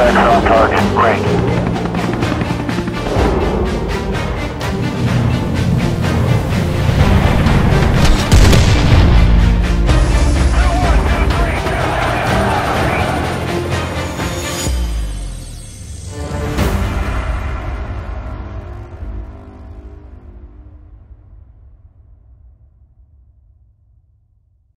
Tracks on target. Great.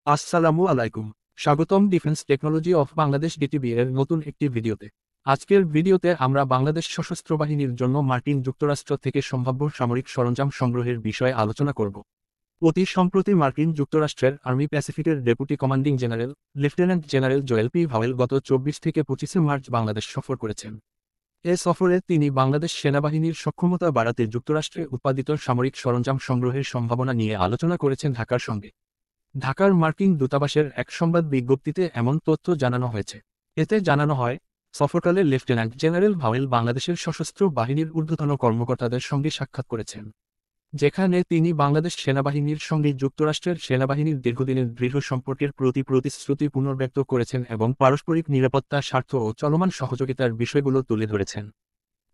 আসসালামু আলাইকুম। স্বাগতম ডিফেন্স টেকনোলজি অফ বাংলাদেশ ডিটিবি এর নতুন একটি ভিডিওতে। আজকের ভিডিওতে আমরা বাংলাদেশ সশস্ত্র বাহিনীর জন্য মার্কিন যুক্তরাষ্ট্র থেকে সম্ভাব্য সামরিক সরঞ্জাম সংগ্রহের বিষয়ে আলোচনা করব। অতি সম্প্রতি মার্কিন যুক্তরাষ্ট্রের আর্মি প্যাসিফিকের deputy commanding general lieutenant general Joel P Vowell গত 24 থেকে 25 মার্চ বাংলাদেশ সফর করেছেন। এ সফরে তিনি বাংলাদেশ সেনাবাহিনীর সক্ষমতা বাড়াতে যুক্তরাষ্ট্রে উৎপাদিত সামরিক সরঞ্জাম সংগ্রহের সম্ভাবনা নিয়ে আলোচনা করেছেন ঢাকার সঙ্গে। ঢাকার মার্কিন দূতাবাসের এক সংবাদ বিজ্ঞপ্তিতে এমন তথ্য জানানো হয়েছে। এতে জানানো হয়, সফরকালে লেফটেন্যান্ট জেনারেল ভাওয়েল বাংলাদেশের সশস্ত্র বাহিনীর ঊর্ধ্বতন কর্মকর্তাদের সঙ্গে সাক্ষাৎ করেছেন, যেখানে তিনি বাংলাদেশ সেনাবাহিনীর সঙ্গে যুক্তরাষ্ট্রের সেনাবাহিনীর দীর্ঘদিনের দৃঢ় সম্পর্কের প্রতি প্রতিশ্রুতি পুনর্ব্যক্ত করেছেন এবং পারস্পরিক নিরাপত্তা স্বার্থ ও চলমান সহযোগিতার বিষয়গুলো তুলে ধরেছেন।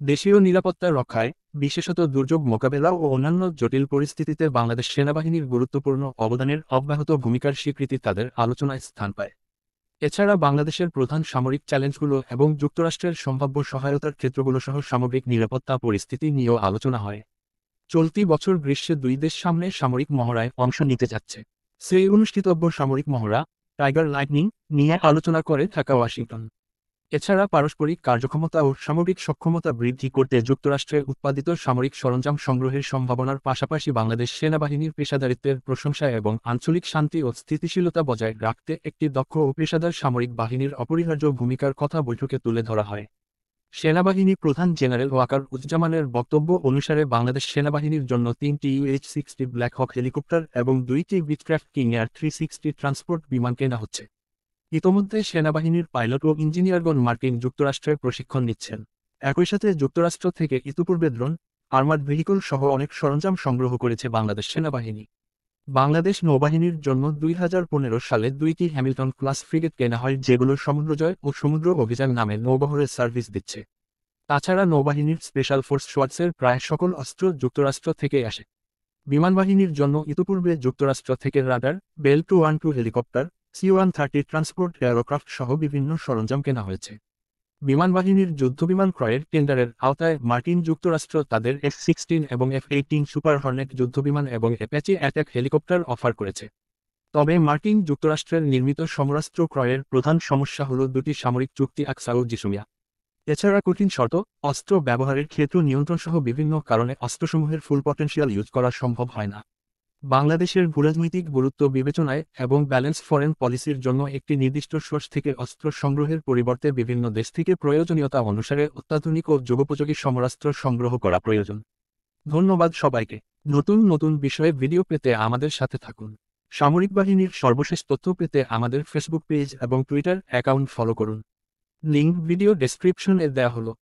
দেশীয় নিরাপত্তা রক্ষায়, বিশেষত দুর্যোগ মোকাবেলা ও অন্যান্য জটিল পরিস্থিতিতে বাংলাদেশ সেনাবাহিনীর গুরুত্বপূর্ণ অবদানের অব্যাহত ভূমিকার স্বীকৃতি তাদের আলোচনায় স্থান পায়। এছাড়া বাংলাদেশের প্রধান সামরিক চ্যালেঞ্জগুলো এবং যুক্তরাষ্ট্রের সম্ভাব্য সহায়তার ক্ষেত্রগুলো সহ সামগ্রিক নিরাপত্তা পরিস্থিতি নিয়েও আলোচনা হয়। চলতি বছর গ্রীষ্মে দুই দেশ সামনে সামরিক মহড়ায় অংশ নিতে যাচ্ছে। সেই অনুষ্ঠিতব্য সামরিক মহড়া টাইগার লাইটনিং নিয়ে আলোচনা করে ঢাকা ওয়াশিংটন। এছাড়া পারস্পরিক কার্যক্ষমতা ও সামরিক সক্ষমতা বৃদ্ধি করতে যুক্তরাষ্ট্রে উৎপাদিত সামরিক সরঞ্জাম সংগ্রহের সম্ভাবনার পাশাপাশি বাংলাদেশ সেনাবাহিনীর পেশাদারিত্বের প্রশংসা এবং আঞ্চলিক শান্তি ও স্থিতিশীলতা বজায় রাখতে একটি দক্ষ ও পেশাদার সামরিক বাহিনীর অপরিহার্য ভূমিকার কথা বৈঠকে তুলে ধরা হয়। সেনাবাহিনী প্রধান জেনারেল ওয়াকার উজ্জামানের বক্তব্য অনুসারে বাংলাদেশ সেনাবাহিনীর জন্য 3টি UH-60 ব্ল্যাক হক হেলিকপ্টার এবং 2টি বিটক্রাফট কিং এয়ার 360 ট্রান্সপোর্ট বিমান কেনা হচ্ছে। ইতোমধ্যে সেনাবাহিনীর পাইলট ও ইঞ্জিনিয়ারগণ মার্কিন যুক্তরাষ্ট্রে প্রশিক্ষণ নিচ্ছেন। একই সাথে যুক্তরাষ্ট্র থেকে ইতিপূর্বে ড্রোন, আর্মার্ড ভেহিকল সহ অনেক সরঞ্জাম সংগ্রহ করেছে বাংলাদেশ সেনাবাহিনী। বাংলাদেশ নৌবাহিনীর জন্য 2015 সালে 2টি হ্যামিল্টন ক্লাস ফ্রিগেট কেনা হয়, যেগুলো সমুদ্রজয় ও সমুদ্র অভিযান নামে নৌবহরের সার্ভিস দিচ্ছে। তাছাড়া নৌবাহিনীর স্পেশাল ফোর্স সোয়ার্ডসের প্রায় সকল অস্ত্র যুক্তরাষ্ট্র থেকে আসে। বিমানবাহিনীর জন্য ইতিপূর্বে যুক্তরাষ্ট্র থেকে radar, Bell 212 helicopter, C-130 transport aircraft সহ বিভিন্ন সরঞ্জাম কেনা হয়েছে। বিমানবাহিনীর যুদ্ধবিমান ক্রয়ের টেন্ডারের আওতায় মার্কিন যুক্তরাষ্ট্র তাদের F-16 এবং F-18 সুপার হর্নেট যুদ্ধবিমান এবং অ্যাপাচি অ্যাটাক হেলিকপ্টার অফার করেছে। তবে মার্কিন যুক্তরাষ্ট্রের নির্মিত সমরাস্ত্র ক্রয়ের প্রধান সমস্যা হল দুটি সামরিক চুক্তি আকসা ও জিসুমিয়া। এছাড়া কঠিন শর্ত, অস্ত্র ব্যবহারের ক্ষেত্র নিয়ন্ত্রণ সহ বিভিন্ন কারণে অস্ত্রসমূহের ফুল পটেনশিয়াল ইউজ করা সম্ভব হয় না। বাংলাদেশের ভূরাজনৈতিক গুরুত্ব বিবেচনায় এবং ব্যালেন্স ফরেন পলিসির জন্য একটি নির্দিষ্ট সোর্স থেকে অস্ত্র সংগ্রহের পরিবর্তে বিভিন্ন দেশ থেকে প্রয়োজনীয়তা অনুসারে অত্যাধুনিক ও যুগোপযোগী সমরাস্ত্র সংগ্রহ করা প্রয়োজন। ধন্যবাদ সবাইকে। নতুন নতুন বিষয়ে ভিডিও পেতে আমাদের সাথে থাকুন। সামরিক বাহিনীর সর্বশেষ তথ্য পেতে আমাদের ফেসবুক পেজ এবং টুইটার অ্যাকাউন্ট ফলো করুন। লিঙ্ক ভিডিও ডেসক্রিপশনে দেওয়া হলো।